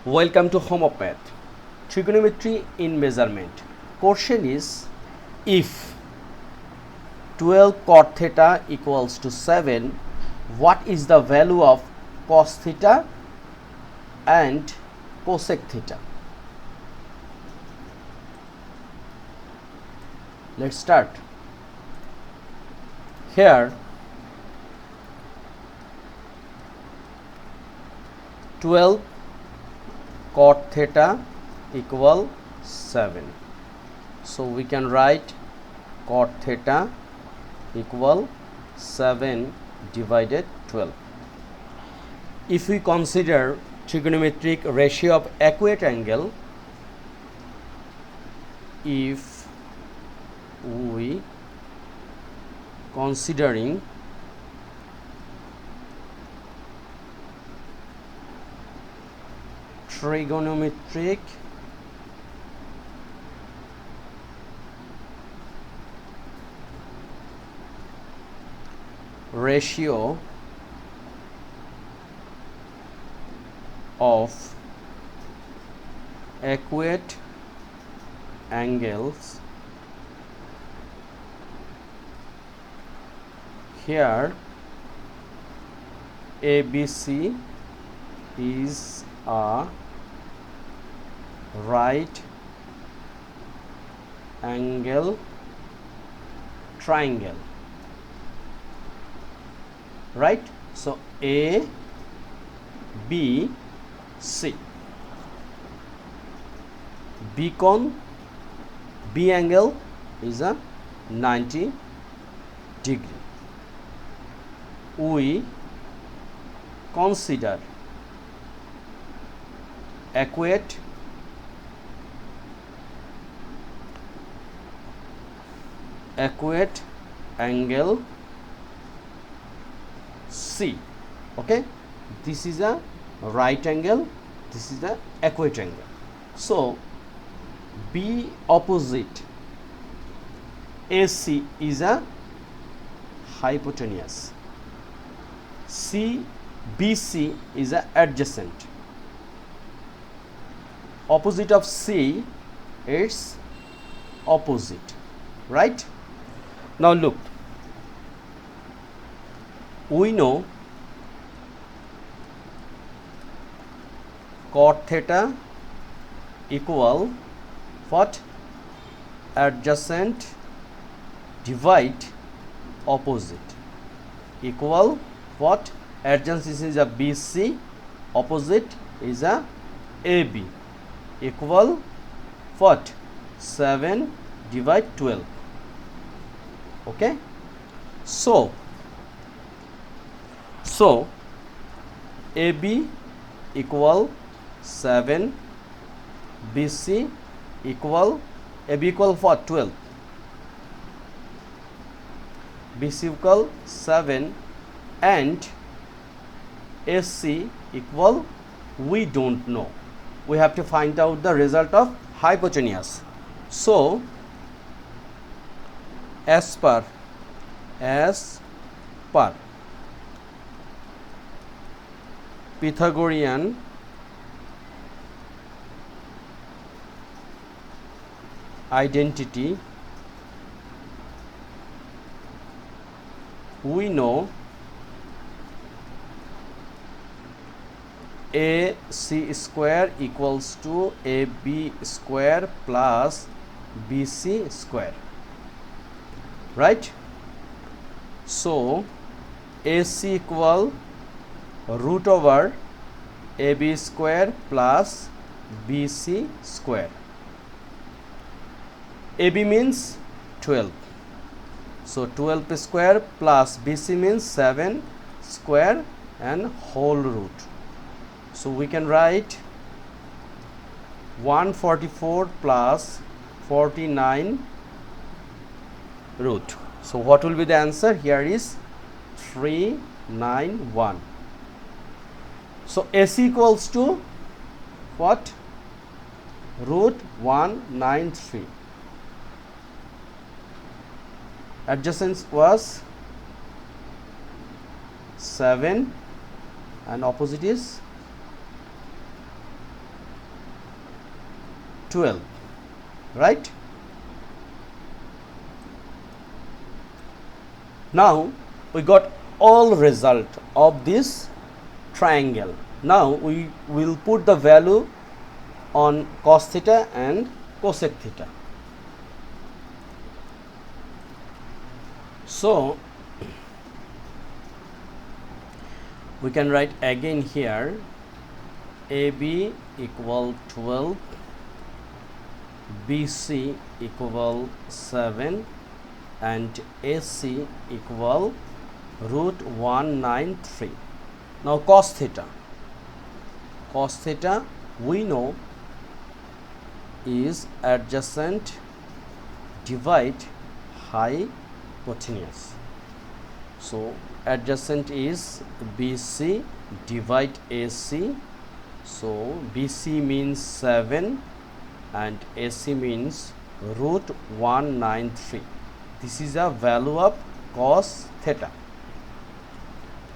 Welcome to HomeOpath. Trigonometry in measurement. Question is, if 12 cot theta equals to 7, what is the value of cos theta and cosec theta? Let's start. Here 12 cot theta equal 7. So we can write cot theta equal 7 divided 12. If we consider trigonometric ratio of acute angle, if we considering trigonometric ratio of acute angles, here ABC is a right angle triangle, right? So A, B, C. B angle is a 90 degree. We consider acute angle C. Okay, this is a right angle, this is the acute angle. So B opposite AC is a hypotenuse. BC is a adjacent. Opposite of C, it's opposite, right? Now look, we know cot theta equal what? Adjacent divide opposite, equal what? Adjacent is a BC, opposite is a AB, equal what? 7 divide 12. Okay, so AB equal 7, BC equal, AB equal what? 12, BC equal 7, and AC equal, we don't know. We have to find out the result of hypotenuse. So as per Pythagorean identity, we know AC square equals to AB square plus BC square, right? So AC equal root over AB square plus BC square. AB means 12, so 12 square plus BC means 7 square and whole root. So we can write 144 plus 49 root. So what will be the answer? Here is 391. So AC equals to what? Root 193. Adjacent was 7 and opposite is 12, right? Now we got all result of this triangle. Now we will put the value on cos theta and cosec theta. So we can write again here AB equal 12, BC equal 7 and AC equal root 193. Now cos theta we know is adjacent divide hypotenuse. So adjacent is BC divide AC. So BC means 7 and AC means root 193. This is a value of cos theta.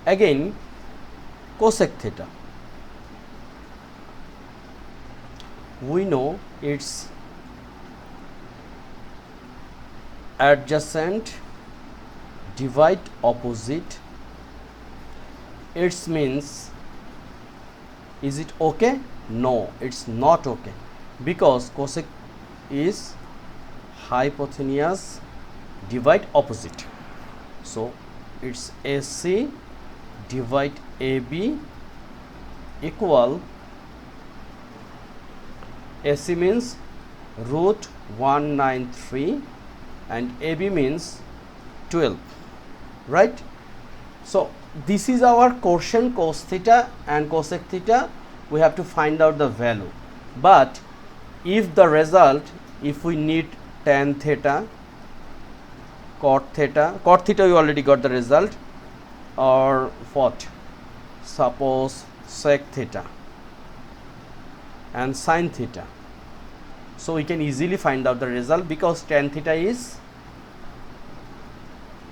Again cosec theta, we know it's adjacent divide opposite. It means, is it okay? No, it's not okay, because cosec is hypotenuse divide opposite. So it's AC divide AB equal, AC means root 193 and AB means 12, right? So this is our quotient cos theta and cosec theta. We have to find out the value. But if the result, if we need tan theta, cot theta we already got the result, or what, suppose sec theta and sine theta, so we can easily find out the result, because tan theta is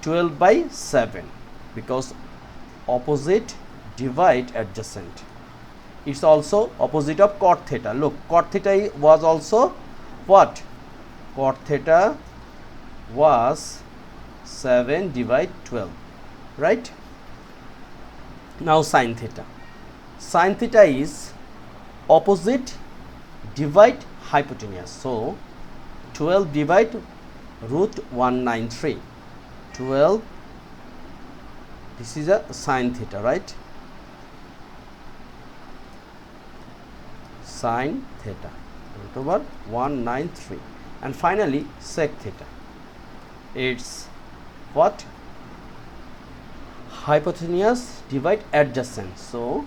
12 by 7, because opposite divide adjacent. It's also opposite of cot theta. Look, cot theta was also what? Cot theta was 7 divide 12, right? Now sine theta. Sine theta is opposite divide hypotenuse. So 12 divide root 193. 12, this is a sine theta, right? Sine theta root over 193. And finally sec theta, it's what? Hypotenuse divide adjacent. So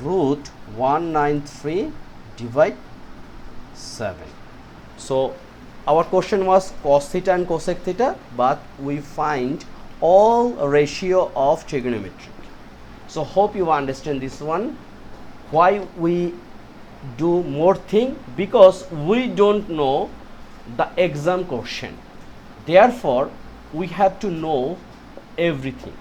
root 193 divide 7. So our question was cos theta and cosec theta, but we find all ratio of trigonometric. So hope you understand this one. Why we do more thing? Because we don't know the exam question. Therefore we have to know everything.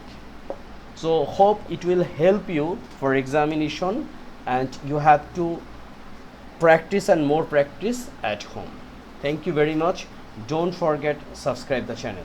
So hope it will help you for examination, and you have to practice and more practice at home. Thank you very much. Don't forget subscribe the channel.